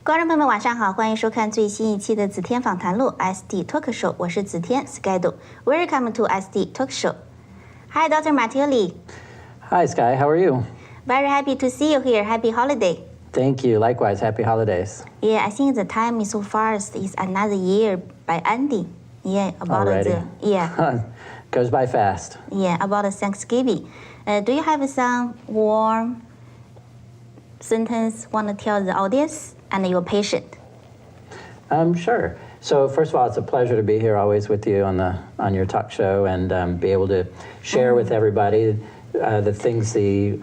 观众朋友们，晚上好，欢迎收看最新一期的子天访谈录 SD Talk Show， 我是子天 Skydo。Welcome to SD Talk Show. Hi, Dr. Matilde. Hi, Sky. How are you? Very happy to see you here. Happy holiday. Thank you. Likewise. Happy holidays. Yeah, I think the time is so fast. It's another year by ending. Yeah, about Already. Goes by fast. Yeah, about Thanksgiving. Do you have some warm sentence want to tell the audience and your patient? Sure. So first of all, it's a pleasure to be here always with you on your talk show and be able to share with everybody the things, the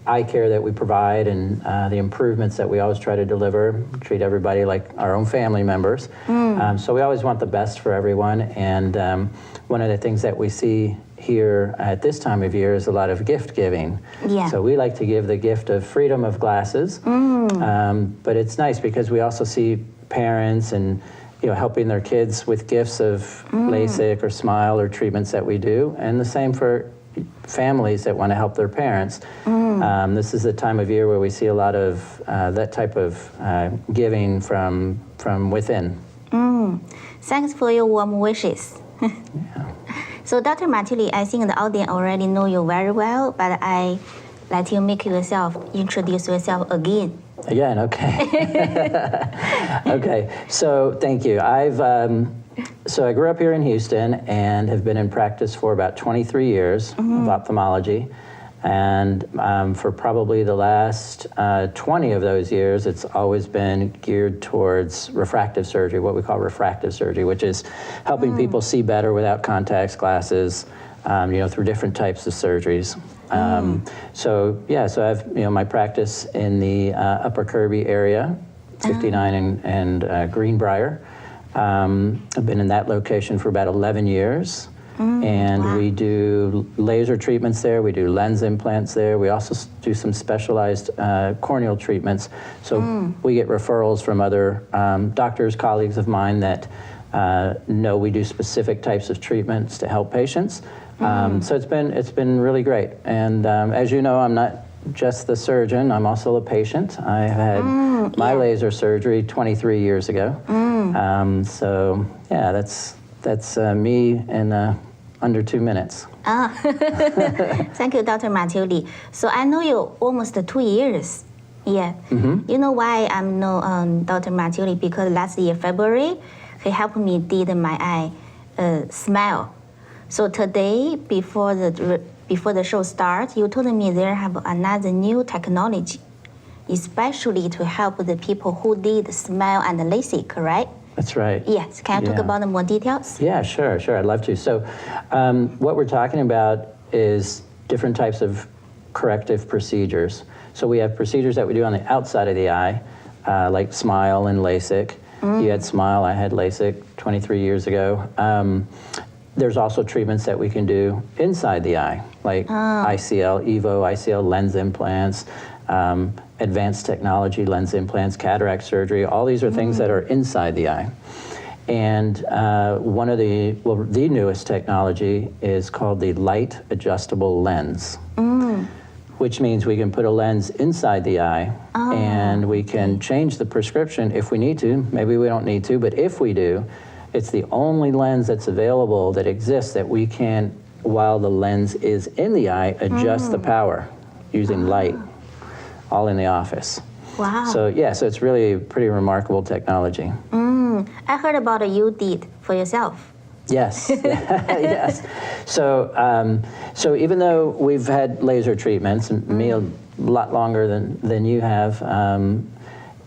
eye care that we provide and the improvements that we always try to deliver, treat everybody like our own family members. So we always want the best for everyone. And one of the things that we see here at this time of year is a lot of gift giving. Yeah. So we like to give the gift of freedom of glasses. But it's nice because we also see parents and helping their kids with gifts of LASIK or SMILE or treatments that we do, and the same for families that want to help their parents. This is the time of year where we see a lot of that type of giving from within. Thanks for your warm wishes. Yeah. So Dr. Matilde, I think the audience already know you very well, but I let you introduce yourself again. Again, okay. Okay, so thank you. So I grew up here in Houston and have been in practice for about 23 years of ophthalmology. And for probably the last 20 of those years, it's always been geared towards refractive surgery, what we call refractive surgery, which is helping people see better without contacts, glasses, through different types of surgeries. So I've, my practice in the Upper Kirby area, 59 and Greenbrier. I've been in that location for about 11 years. And we do laser treatments there, we do lens implants there, we also do some specialized corneal treatments. So we get referrals from other doctors, colleagues of mine that know we do specific types of treatments to help patients. So it's been really great. And as you know, I'm not just the surgeon, I'm also a patient. I had my laser surgery 23 years ago. So yeah, that's me in under 2 minutes. Thank you, Dr. Matilde. So I know you almost 2 years. Yeah. You know why I know Dr. Matilde? Because last year, February, he helped me did my eye SMILE. So today, before the show starts, you told me there have another new technology, especially to help the people who did SMILE and LASIK, right? That's right. Yes. Can I talk about more details? Yeah, sure. I'd love to. So what we're talking about is different types of corrective procedures. So we have procedures that we do on the outside of the eye, like SMILE and LASIK. You had SMILE, I had LASIK 23 years ago. There's also treatments that we can do inside the eye, like ICL, EVO, ICL lens implants, advanced technology lens implants, cataract surgery. All these are things that are inside the eye. And one of the newest technology is called the light adjustable lens, which means we can put a lens inside the eye and we can change the prescription if we need to. Maybe we don't need to, but if we do, it's the only lens that's available that exists that we can, while the lens is in the eye, adjust the power using light, all in the office. Wow. So yeah, so it's really a pretty remarkable technology. I heard about you did for yourself. Yes, yes. So even though we've had laser treatments, me a lot longer than you have,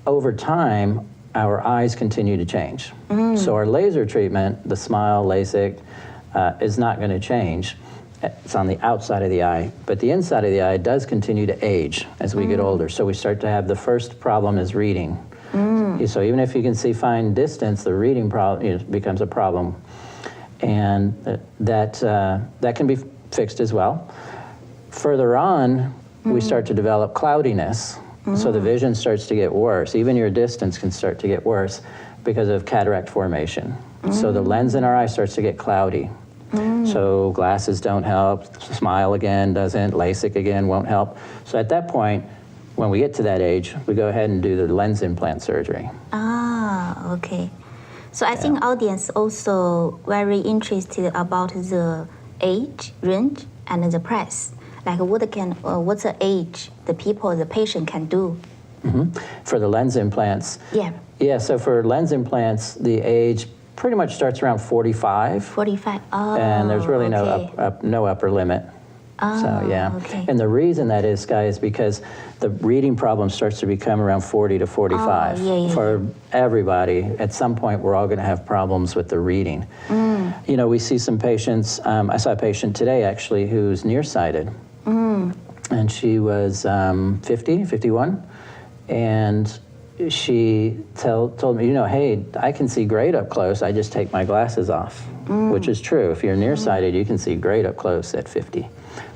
over time, our eyes continue to change. So our laser treatment, the SMILE, LASIK, is not going to change. It's on the outside of the eye, but the inside of the eye does continue to age as we get older. So we start to have the first problem is reading. So even if you can see fine distance, the reading problem becomes a problem. And that can be fixed as well. Further on, we start to develop cloudiness. So the vision starts to get worse. Even your distance can start to get worse because of cataract formation. So the lens in our eye starts to get cloudy. So glasses don't help, SMILE again doesn't, LASIK again won't help. So at that point, when we get to that age, we go ahead and do the lens implant surgery. Ah, okay. So I think audience also very interested about the age range and the price. Like what's the age the patient can do? For the lens implants? Yeah. Yeah, so for lens implants, the age pretty much starts around 45. 45, oh, and there's really okay. no upper limit. Oh, So yeah, okay. and the reason that is, Sky, is because the reading problem starts to become around 40 to 45. For everybody, at some point, we're all going to have problems with the reading. You know, we see some patients. I saw a patient today actually who's nearsighted, and she was 50, 51, and she told me, you know, hey, I can see great up close. I just take my glasses off, which is true. If you're nearsighted, you can see great up close at 50.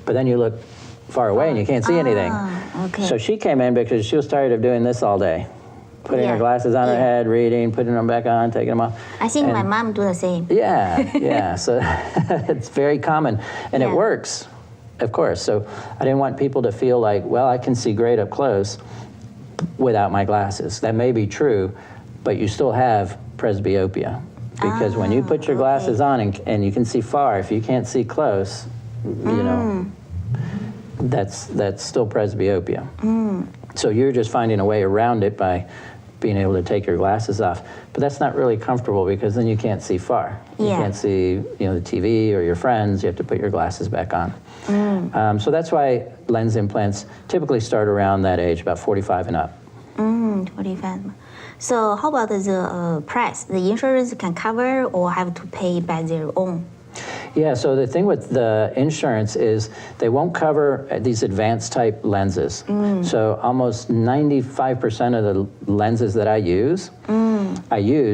But then you look far away and you can't see anything. Okay. So she came in because she was tired of doing this all day. Putting her glasses on her head, reading, putting them back on, taking them off. I think my mom do the same. Yeah, so it's very common. And it works, of course. So I didn't want people to feel like, well, I can see great up close without my glasses. That may be true, but you still have presbyopia. Because when you put your glasses on and you can see far, if you can't see close, you know, that's still presbyopia. So you're just finding a way around it by being able to take your glasses off. But that's not really comfortable because then you can't see far. You can't see, you know, the TV or your friends. You have to put your glasses back on. So that's why lens implants typically start around that age, about 45 and up. 45. So how about the price? The insurance can cover or have to pay by their own? Yeah, so the thing with the insurance is they won't cover these advanced type lenses. So almost 95% of the lenses that I use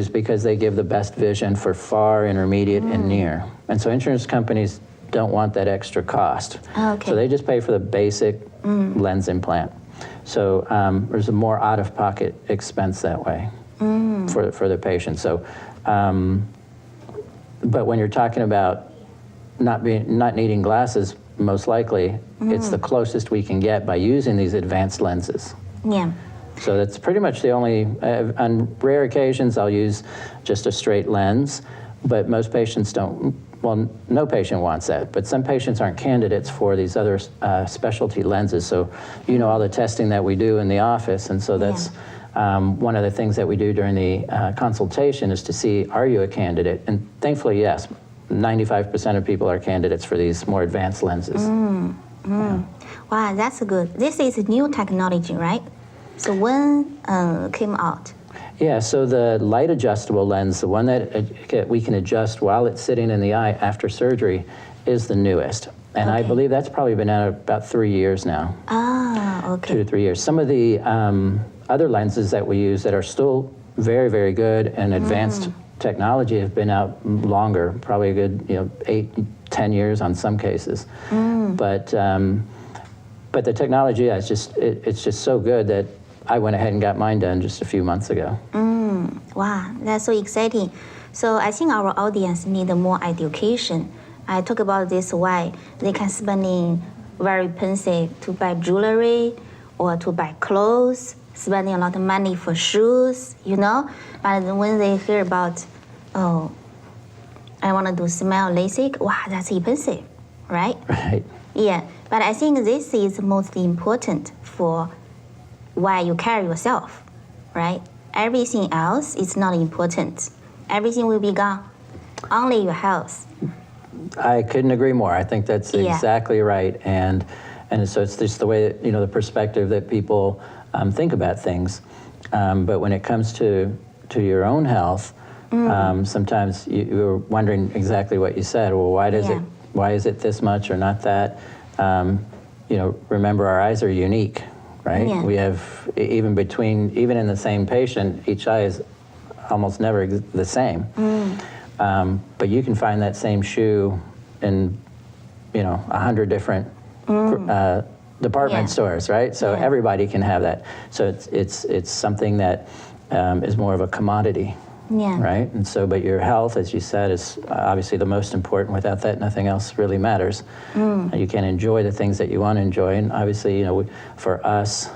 because they give the best vision for far, intermediate, and near. And so insurance companies don't want that extra cost. Okay. So they just pay for the basic lens implant. So there's a more out-of-pocket expense that way for the patient. So, but when you're talking about not needing glasses, most likely it's the closest we can get by using these advanced lenses. Yeah. So that's pretty much the only, on rare occasions I'll use just a straight lens, but most patients don't, well, no patient wants that, but some patients aren't candidates for these other specialty lenses. So you know all the testing that we do in the office, and so that's one of the things that we do during the consultation is to see, are you a candidate? And thankfully, yes, 95% of people are candidates for these more advanced lenses. Yeah. Wow, that's good. This is new technology, right? So when came out? Yeah, so the light adjustable lens, the one that we can adjust while it's sitting in the eye after surgery, is the newest. And I believe that's probably been out about 3 years now. Ah, okay. 2 to 3 years. Some of the other lenses that we use that are still very, very good and advanced technology have been out longer, probably a good 8, 10 years on some cases. But the technology, it's just so good that I went ahead and got mine done just a few months ago. Wow, that's so exciting. So I think our audience need more education. I talk about this, why they can spending very expensive to buy jewelry or to buy clothes, spending a lot of money for shoes, you know? But when they hear about, oh, I want to do smile LASIK, wow, that's expensive, right? Right. Yeah, but I think this is most important for why you carry yourself, right? Everything else is not important. Everything will be gone. Only your health. I couldn't agree more. I think that's exactly right. And so it's just the way that, the perspective that people think about things. But when it comes to your own health, sometimes you're wondering exactly what you said. Well, why is it this much or not that? Remember, our eyes are unique, right? Yeah. We have, even in the same patient, each eye is almost never the same. But you can find that same shoe in, 100 different department stores, right? So everybody can have that. So it's something that is more of a commodity Yeah. Right? And so, but your health, as you said, is obviously the most important. Without that, nothing else really matters. You can enjoy the things that you want to enjoy. And obviously, you know, for us,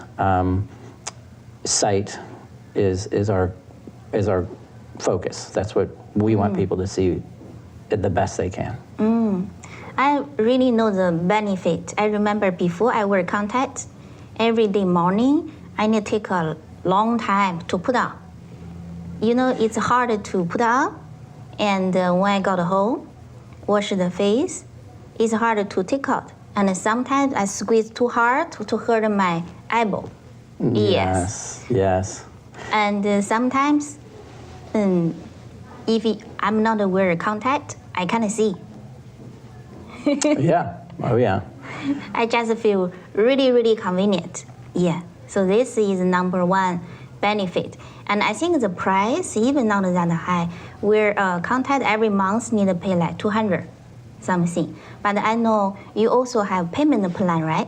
sight is our focus. That's what we want people to see the best they can. I really know the benefit. I remember before I wear contacts, every day morning, I need to take a long time to put on. You know, it's harder to put on, and when I got home, wash the face, it's harder to take out. And sometimes I squeeze too hard to hurt my eyeball. Yes. And sometimes, if I'm not wearing contact, I can't see. Yeah. Oh, yeah. I just feel really, really convenient. Yeah. So this is number one benefit. And I think the price, even not that high, where contact every month need to pay like 200 something. But I know you also have payment plan, right?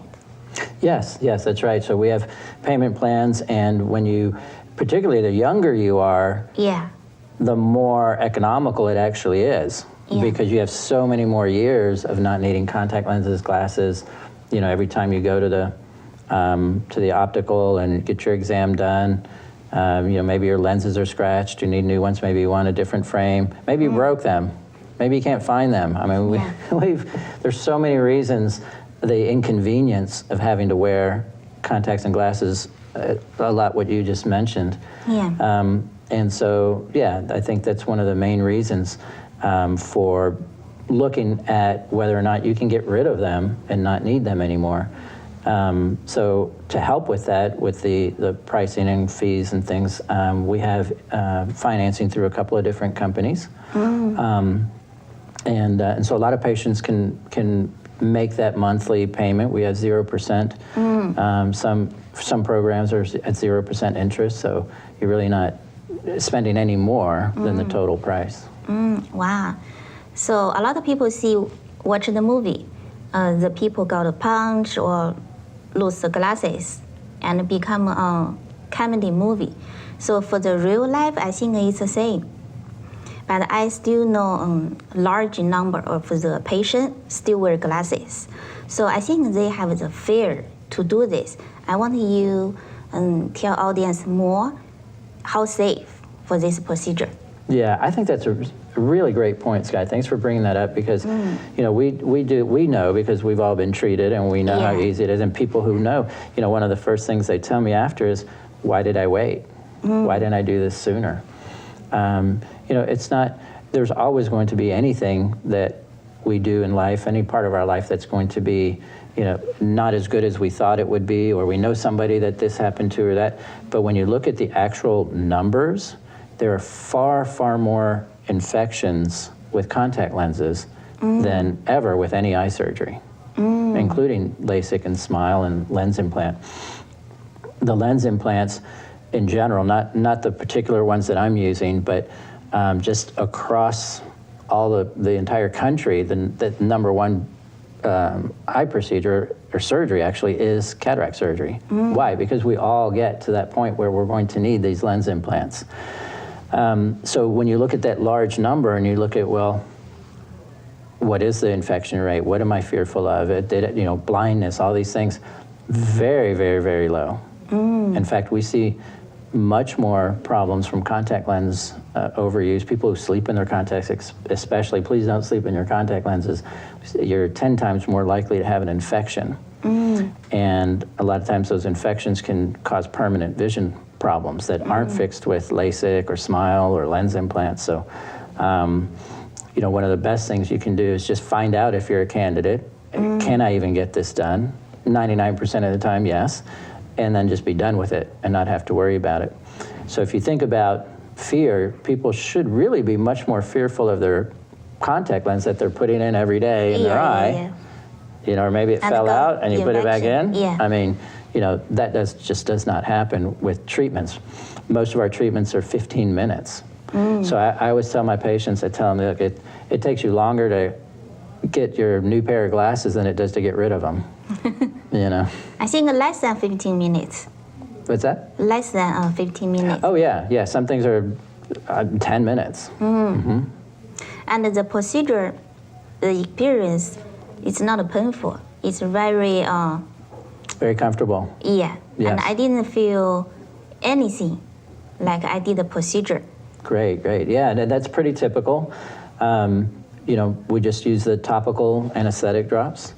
Yes, that's right. So we have payment plans, and when you, particularly the younger you are, the more economical it actually is. Because you have so many more years of not needing contact lenses, glasses. You know, every time you go to the optical and get your exam done, you know, maybe your lenses are scratched, you need new ones, maybe you want a different frame, maybe you broke them, maybe you can't find them. I mean, there's so many reasons, the inconvenience of having to wear contacts and glasses, a lot what you just mentioned. And so, I think that's one of the main reasons for looking at whether or not you can get rid of them and not need them anymore. So to help with that, with the pricing and fees and things, we have financing through a couple of different companies. And so a lot of patients can make that monthly payment. We have 0%. Some programs are at 0% interest, so you're really not spending any more than the total price. Wow. So a lot of people watch the movie. The people got a punch or lose the glasses and become a comedy movie. So for the real life, I think it's the same. But I still know a large number of the patients still wear glasses. So I think they have the fear to do this. I want you tell audience more how safe for this procedure. Yeah, I think that's a really great point, Sky. Thanks for bringing that up, because you know, we know, because we've all been treated and we know how easy it is. And people who know, you know, one of the first things they tell me after is, why did I wait? Why didn't I do this sooner? You know, it's not, there's always going to be anything that we do in life, any part of our life that's going to be, you know, not as good as we thought it would be, or we know somebody that this happened to or that. But when you look at the actual numbers, there are far, far more infections with contact lenses than ever with any eye surgery, including LASIK and SMILE and lens implant. The lens implants in general, not the particular ones that I'm using, but just across all the entire country, the number one eye procedure or surgery actually is cataract surgery. Why? Because we all get to that point where we're going to need these lens implants. So when you look at that large number and you look at, well, what is the infection rate? What am I fearful of? You know, blindness, all these things, very, very, very low. In fact, we see much more problems from contact lens overuse. People who sleep in their contacts, especially, please don't sleep in your contact lenses. You're 10 times more likely to have an infection. And a lot of times those infections can cause permanent vision problems that aren't fixed with LASIK or SMILE or lens implants. So, you know, one of the best things you can do is just find out if you're a candidate. Can I even get this done? 99% of the time, yes. And then just be done with it and not have to worry about it. So if you think about fear, people should really be much more fearful of their contact lens that they're putting in every day in their eye. You know, or maybe it fell out and you put it back in. I mean, you know, that just does not happen with treatments. Most of our treatments are 15 minutes. So I always tell my patients, I tell them, look, it takes you longer to get your new pair of glasses than it does to get rid of them. You know? I think less than 15 minutes. What's that? Less than 15 minutes. Oh, yeah. Some things are 10 minutes. And the procedure, the experience, it's not painful. It's very very comfortable. Yeah. Yes. And I didn't feel anything like I did the procedure. Great. Yeah, and that's pretty typical. We just use the topical anesthetic drops.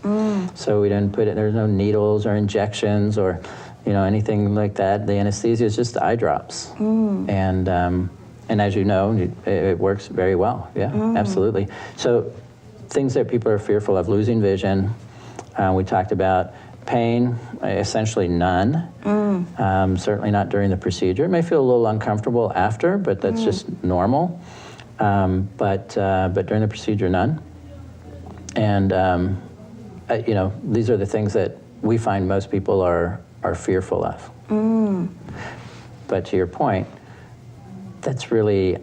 So we didn't there's no needles or injections or, anything like that. The anesthesia is just the eye drops. And as you know, it works very well. Yeah, absolutely. So things that people are fearful of, losing vision, we talked about pain, essentially none. Certainly not during the procedure. It may feel a little uncomfortable after, but that's just normal. But during the procedure, none. And these are the things that we find most people are fearful of. But to your point, that's really,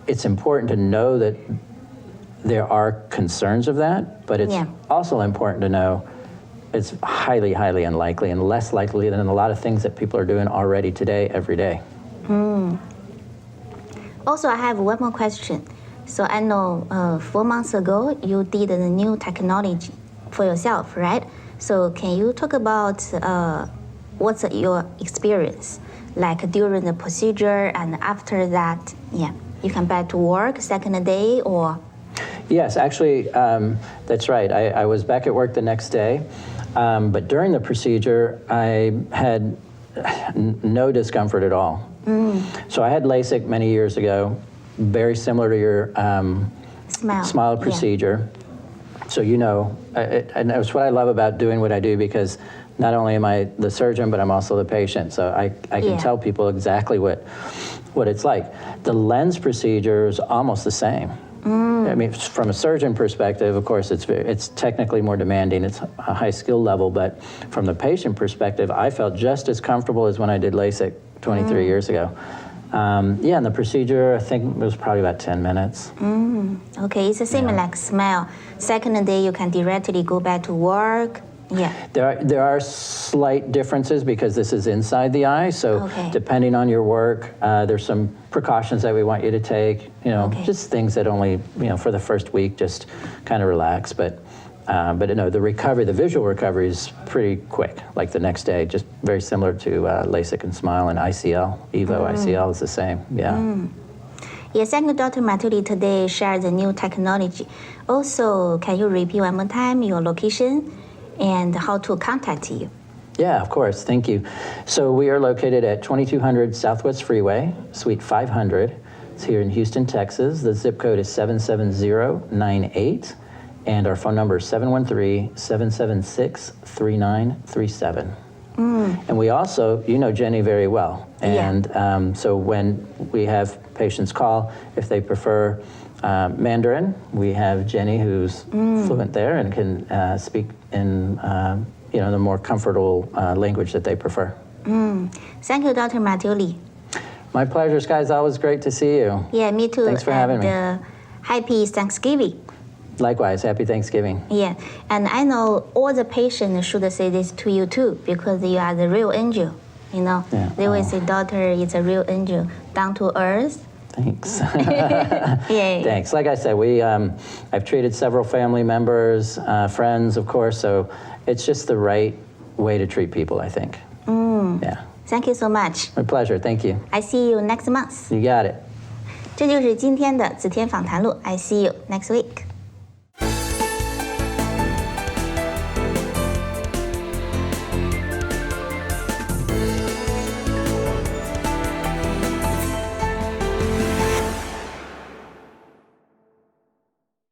it's important to know that there are concerns of that, but it's also important to know it's highly, highly unlikely and less likely than a lot of things that people are doing already today, every day. Also, I have one more question. So I know 4 months ago, you did the new technology for yourself, right? So can you talk about what's your experience, like during the procedure and after that, you come back to work second day or? Yes, actually, that's right. I was back at work the next day, but during the procedure, I had no discomfort at all. So I had LASIK many years ago, very similar to your smile procedure. So and that's what I love about doing what I do, because not only am I the surgeon, but I'm also the patient. So I can tell people exactly what it's like. The lens procedure is almost the same. I mean, from a surgeon perspective, of course, it's technically more demanding. It's a high skill level, but from the patient perspective, I felt just as comfortable as when I did LASIK 23 years ago. And the procedure, I think it was probably about 10 minutes. Okay, it's the same like smile. Second day, you can directly go back to work. Yeah. There are slight differences because this is inside the eye. So depending on your work, there's some precautions that we want you to take. Just things that only for the first week, just kind of relax. But the recovery, the visual recovery is pretty quick. Like the next day, just very similar to LASIK and Smile and ICL. Evo ICL is the same. Yeah. Yeah, thank you, Dr. Matuli, today shared the new technology. Also, can you repeat one more time your location and how to contact you? Yeah, of course. Thank you. So we are located at 2200 Southwest Freeway, Suite 500. It's here in Houston, Texas. The zip code is 77098, and our phone number is 713-776-3937. And we also, Jenny very well. And so when we have patients call, if they prefer Mandarin, we have Jenny who's fluent there and can speak in the more comfortable language that they prefer. Thank you, Dr. Matuli. My pleasure, Sky. It's always great to see you. Yeah, me too. Thanks for having me. Happy Thanksgiving. Likewise, happy Thanksgiving. Yeah, and I know all the patients should say this to you too, because you are the real angel. They will say, daughter is a real angel, down to earth. Thanks. Thanks. Like I said, I've treated several family members, friends, of course, so it's just the right way to treat people, I think. Yeah. Thank you so much. My pleasure. Thank you. I see you next month. You got it. 这就是今天的子天访谈录。I see you next week.